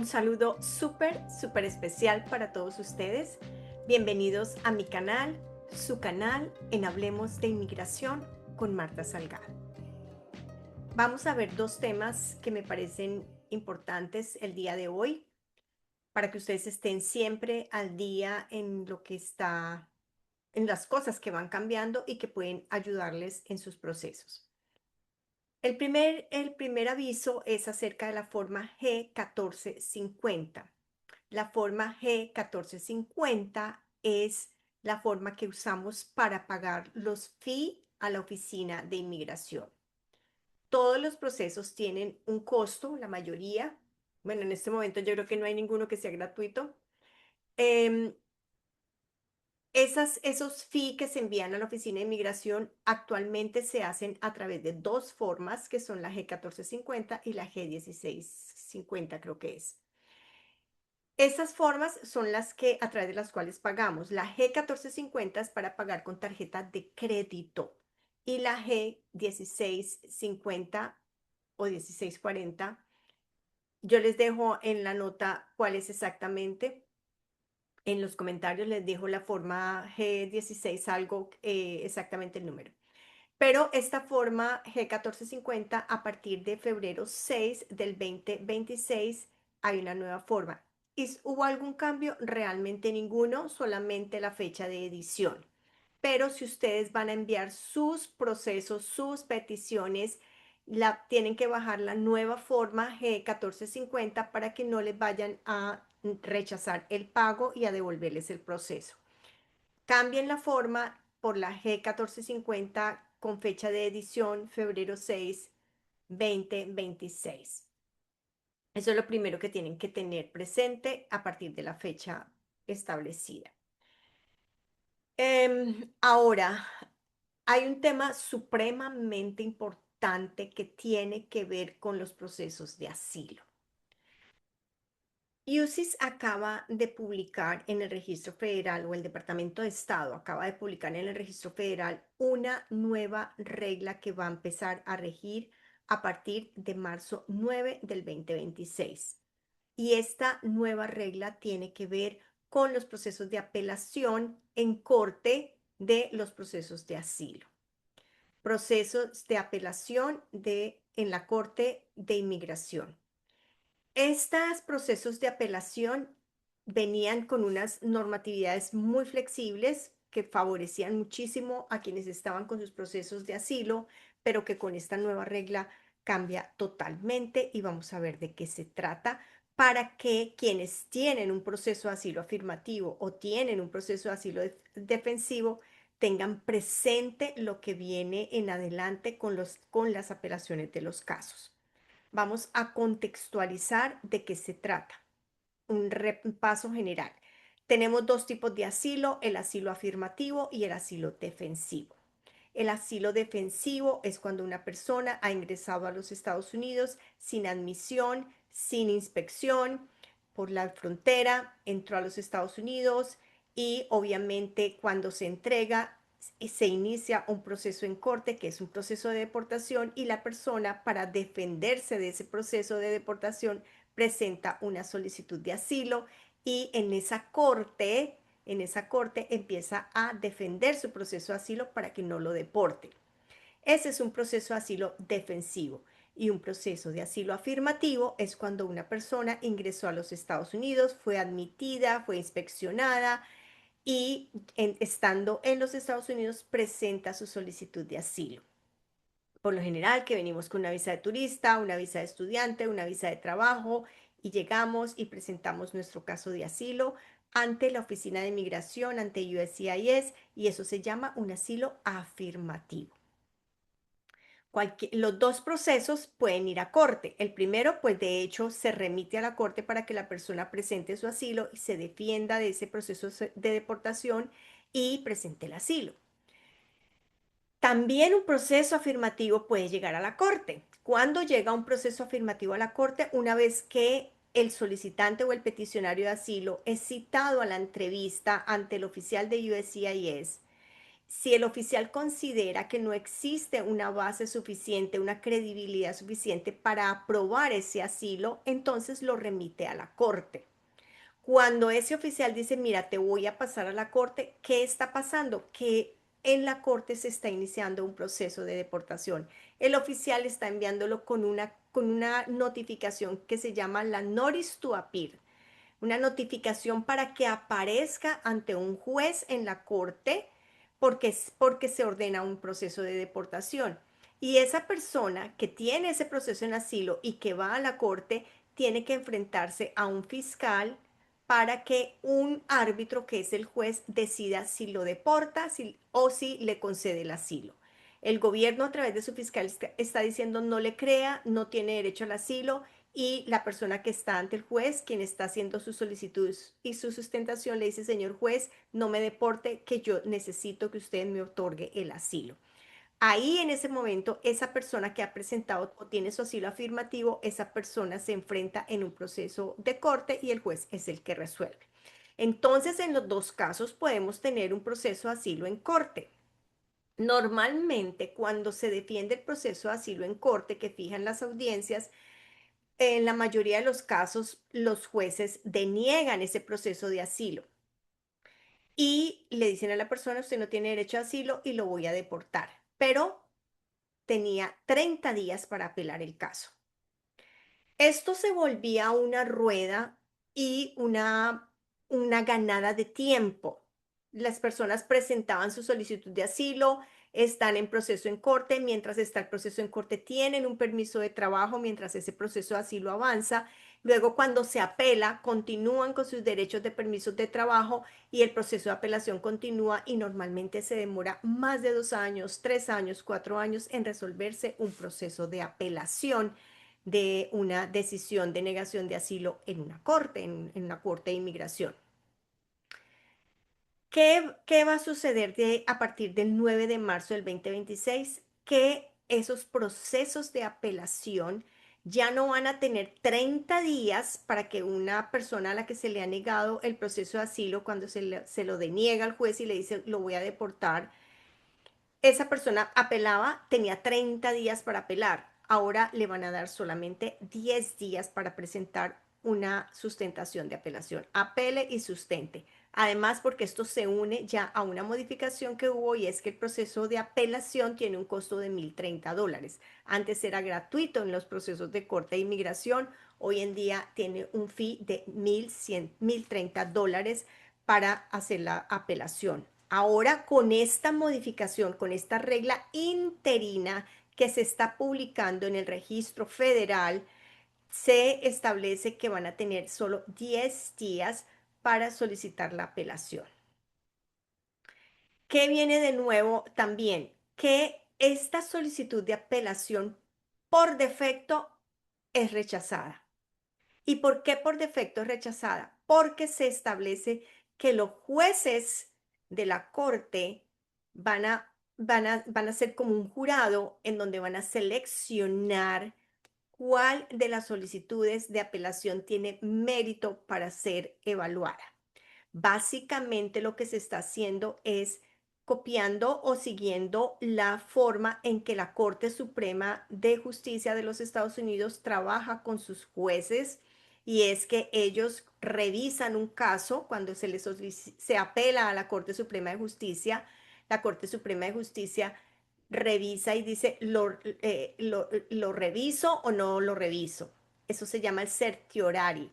saludo súper especial para todos ustedes. Bienvenidos a mi canal, su canal en Hablemos de Inmigración con Marta Salgado. Vamos a ver dos temas que me parecen importantes el día de hoy para que ustedes estén siempre al día en lo que está, en las cosas que van cambiando y que pueden ayudarles en sus procesos. El primer aviso es acerca de la forma G1450. La forma G1450 es la forma que usamos para pagar los fee a la oficina de inmigración. Todos los procesos tienen un costo, la mayoría. Bueno, en este momento yo creo que no hay ninguno que sea gratuito. Em, esos fee que se envían a la oficina de inmigración actualmente se hacen a través de dos formas, que son la G1450 y la G1650, creo que es. Estas formas son las que a través de las cuales pagamos. La G1450 es para pagar con tarjeta de crédito y la G1650 o 1640, yo les dejo en la nota cuál es exactamente. En los comentarios les dejo la forma G16 algo, exactamente el número. Pero esta forma G1450 a partir de febrero 6 del 2026 hay una nueva forma. ¿Hubo algún cambio? Realmente ninguno, solamente la fecha de edición. Pero si ustedes van a enviar sus procesos, sus peticiones, tienen que bajar la nueva forma G1450 para que no les vayan a rechazar el pago y a devolverles el proceso. Cambien la forma por la G1450 con fecha de edición febrero 6, 2026. Eso es lo primero que tienen que tener presente a partir de la fecha establecida. Ahora, hay un tema supremamente importante que tiene que ver con los procesos de asilo. UCIS acaba de publicar en el Registro Federal, o el Departamento de Estado acaba de publicar en el Registro Federal una nueva regla que va a empezar a regir a partir de marzo 9 del 2026. Y esta nueva regla tiene que ver con los procesos de apelación en corte de los procesos de asilo. Procesos de apelación en la Corte de Inmigración. Estos procesos de apelación venían con unas normatividades muy flexibles que favorecían muchísimo a quienes estaban con sus procesos de asilo, pero que con esta nueva regla cambia totalmente y vamos a ver de qué se trata para que quienes tienen un proceso de asilo afirmativo o tienen un proceso de asilo defensivo tengan presente lo que viene en adelante con las apelaciones de los casos. Vamos a contextualizar de qué se trata. Un repaso general. Tenemos dos tipos de asilo, el asilo afirmativo y el asilo defensivo. El asilo defensivo es cuando una persona ha ingresado a los Estados Unidos sin admisión, sin inspección por la frontera, entró a los Estados Unidos y obviamente cuando se entrega se inicia un proceso en corte, que es un proceso de deportación, y la persona, para defenderse de ese proceso de deportación, presenta una solicitud de asilo y en esa corte empieza a defender su proceso de asilo para que no lo deporte. Ese es un proceso de asilo defensivo. Y un proceso de asilo afirmativo es cuando una persona ingresó a los Estados Unidos, fue admitida, fue inspeccionada, y estando en los Estados Unidos presenta su solicitud de asilo. Por lo general que venimos con una visa de turista, una visa de estudiante, una visa de trabajo y llegamos y presentamos nuestro caso de asilo ante la Oficina de Inmigración, ante USCIS, y eso se llama un asilo afirmativo. Los dos procesos pueden ir a corte. El primero, pues de hecho, se remite a la corte para que la persona presente su asilo y se defienda de ese proceso de deportación y presente el asilo. También un proceso afirmativo puede llegar a la corte. ¿Cuándo llega un proceso afirmativo a la corte? Una vez que el solicitante o el peticionario de asilo es citado a la entrevista ante el oficial de USCIS Si el oficial considera que no existe una base suficiente, una credibilidad suficiente para aprobar ese asilo, entonces lo remite a la corte. Cuando ese oficial dice, mira, te voy a pasar a la corte, ¿qué está pasando? Que en la corte se está iniciando un proceso de deportación. El oficial está enviándolo con una notificación que se llama la Notice to Appear, una notificación para que aparezca ante un juez en la corte porque se ordena un proceso de deportación. Y esa persona que tiene ese proceso en asilo y que va a la corte tiene que enfrentarse a un fiscal para que un árbitro, que es el juez, decida si lo deporta o si le concede el asilo. El gobierno a través de su fiscal está diciendo no le crea, no tiene derecho al asilo, y la persona que está ante el juez, quien está haciendo sus solicitudes y su sustentación, le dice, señor juez, no me deporte, que yo necesito que usted me otorgue el asilo. Ahí en ese momento, esa persona que ha presentado o tiene su asilo afirmativo, esa persona se enfrenta en un proceso de corte y el juez es el que resuelve. Entonces, en los dos casos podemos tener un proceso de asilo en corte. Normalmente, cuando se defiende el proceso de asilo en corte, que fijan las audiencias, en la mayoría de los casos, los jueces deniegan ese proceso de asilo y le dicen a la persona, usted no tiene derecho a asilo y lo voy a deportar. Pero tenía 30 días para apelar el caso. Esto se volvía una rueda y una ganada de tiempo. Las personas presentaban su solicitud de asilo, están en proceso en corte, mientras está el proceso en corte tienen un permiso de trabajo mientras ese proceso de asilo avanza. Luego, cuando se apela, continúan con sus derechos de permisos de trabajo y el proceso de apelación continúa y normalmente se demora más de 2 años, 3 años, 4 años en resolverse un proceso de apelación de una decisión de negación de asilo en una corte, en una corte de inmigración. ¿Qué va a suceder a partir del 9 de marzo del 2026? Que esos procesos de apelación ya no van a tener 30 días para que una persona a la que se le ha negado el proceso de asilo, cuando se lo deniega al juez y le dice lo voy a deportar, esa persona apelaba, tenía 30 días para apelar. Ahora le van a dar solamente 10 días para presentar una sustentación de apelación. Apele y sustente. Además, porque esto se une ya a una modificación que hubo y es que el proceso de apelación tiene un costo de $1,030. Antes era gratuito en los procesos de corte de inmigración. Hoy en día tiene un fee de $1,030 para hacer la apelación. Ahora, con esta modificación, con esta regla interina que se está publicando en el registro federal, se establece que van a tener solo 10 días para solicitar la apelación. ¿Qué viene de nuevo también? Que esta solicitud de apelación por defecto es rechazada. ¿Y por qué por defecto es rechazada? Porque se establece que los jueces de la corte van a ser como un jurado en donde van a seleccionar cuál de las solicitudes de apelación tiene mérito para ser evaluada. Básicamente lo que se está haciendo es copiando o siguiendo la forma en que la Corte Suprema de Justicia de los Estados Unidos trabaja con sus jueces, y es que ellos revisan un caso cuando se apela a la Corte Suprema de Justicia. La Corte Suprema de Justicia revisa y dice, ¿lo reviso o no lo reviso? Eso se llama el certiorari,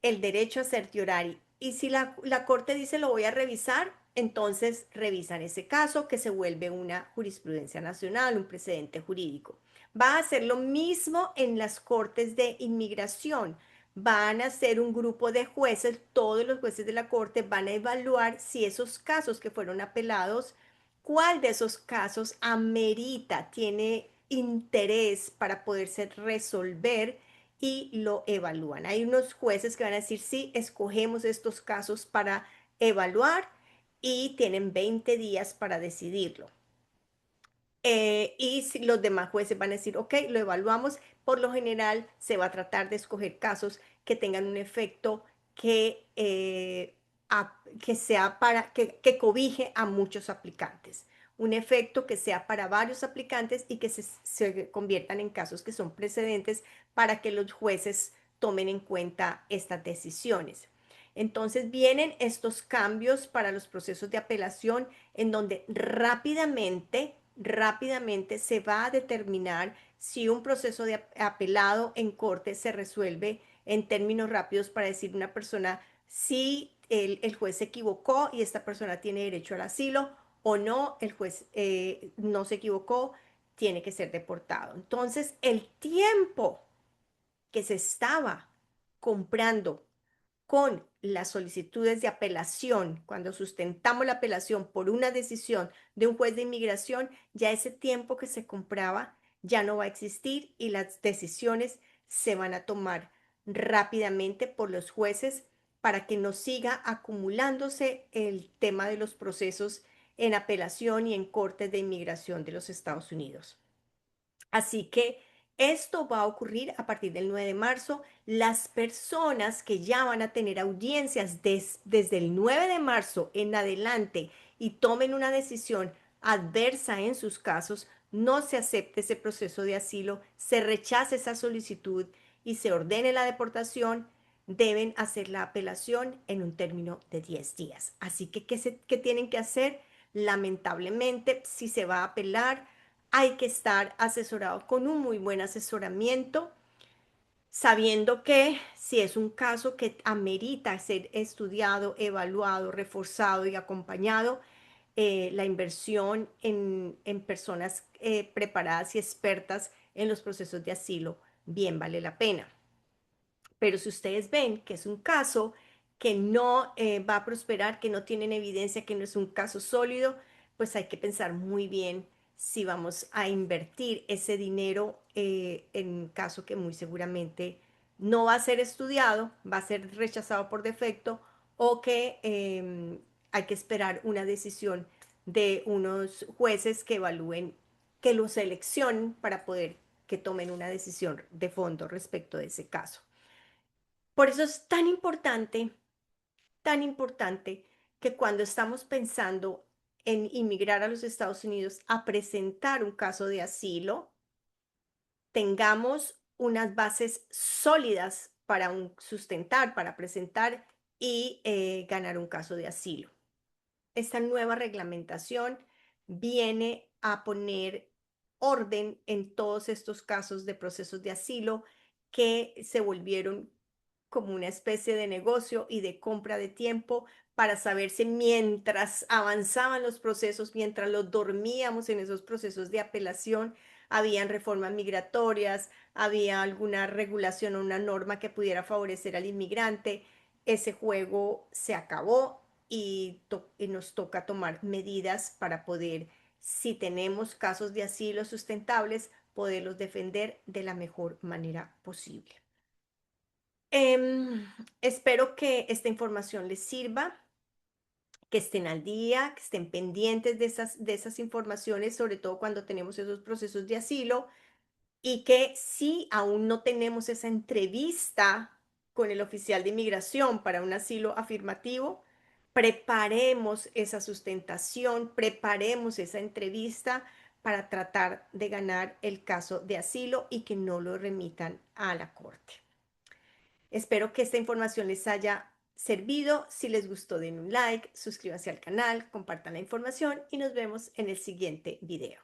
el derecho a certiorari. Y si la corte dice lo voy a revisar, entonces revisan ese caso que se vuelve una jurisprudencia nacional, un precedente jurídico. Va a hacer lo mismo en las cortes de inmigración. Van a ser un grupo de jueces, todos los jueces de la corte van a evaluar si esos casos que fueron apelados, cuál de esos casos amerita, tiene interés para poderse resolver, y lo evalúan. Hay unos jueces que van a decir, sí, escogemos estos casos para evaluar y tienen 20 días para decidirlo. Y si los demás jueces van a decir, ok, lo evaluamos. Por lo general se va a tratar de escoger casos que tengan un efecto que que sea para que cobije a muchos aplicantes. Un efecto que sea para varios aplicantes y que se conviertan en casos que son precedentes para que los jueces tomen en cuenta estas decisiones. Entonces vienen estos cambios para los procesos de apelación en donde rápidamente se va a determinar si un proceso de apelado en corte se resuelve en términos rápidos para decir una persona si el juez se equivocó y esta persona tiene derecho al asilo o no, el juez no se equivocó, tiene que ser deportado. Entonces, el tiempo que se estaba comprando con las solicitudes de apelación, cuando sustentamos la apelación por una decisión de un juez de inmigración, ya ese tiempo que se compraba ya no va a existir y las decisiones se van a tomar rápidamente por los jueces para que no siga acumulándose el tema de los procesos en apelación y en cortes de inmigración de los Estados Unidos. Así que esto va a ocurrir a partir del 9 de marzo. Las personas que ya van a tener audiencias desde el 9 de marzo en adelante y tomen una decisión adversa en sus casos, no se acepte ese proceso de asilo, se rechace esa solicitud y se ordene la deportación, deben hacer la apelación en un término de 10 días. Así que, ¿qué tienen que hacer? Lamentablemente, si se va a apelar, hay que estar asesorado con un muy buen asesoramiento, sabiendo que si es un caso que amerita ser estudiado, evaluado, reforzado y acompañado, la inversión en personas preparadas y expertas en los procesos de asilo bien vale la pena. Pero si ustedes ven que es un caso que no va a prosperar, que no tienen evidencia, que no es un caso sólido, pues hay que pensar muy bien si vamos a invertir ese dinero en un caso que muy seguramente no va a ser estudiado, va a ser rechazado por defecto o que hay que esperar una decisión de unos jueces que evalúen, que lo seleccionen para poder que tomen una decisión de fondo respecto de ese caso. Por eso es tan importante que cuando estamos pensando en inmigrar a los Estados Unidos a presentar un caso de asilo, tengamos unas bases sólidas para sustentar, para presentar y ganar un caso de asilo. Esta nueva reglamentación viene a poner orden en todos estos casos de procesos de asilo que se volvieron como una especie de negocio y de compra de tiempo para saber si mientras avanzaban los procesos, mientras los dormíamos en esos procesos de apelación, habían reformas migratorias, había alguna regulación o una norma que pudiera favorecer al inmigrante. Ese juego se acabó y nos toca tomar medidas para poder, si tenemos casos de asilo sustentables, poderlos defender de la mejor manera posible. Espero que esta información les sirva, que estén al día, que estén pendientes de esas informaciones, sobre todo cuando tenemos esos procesos de asilo, y que si aún no tenemos esa entrevista con el oficial de inmigración para un asilo afirmativo, preparemos esa sustentación, preparemos esa entrevista para tratar de ganar el caso de asilo y que no lo remitan a la corte. Espero que esta información les haya servido. Si les gustó, den un like, suscríbanse al canal, compartan la información y nos vemos en el siguiente video.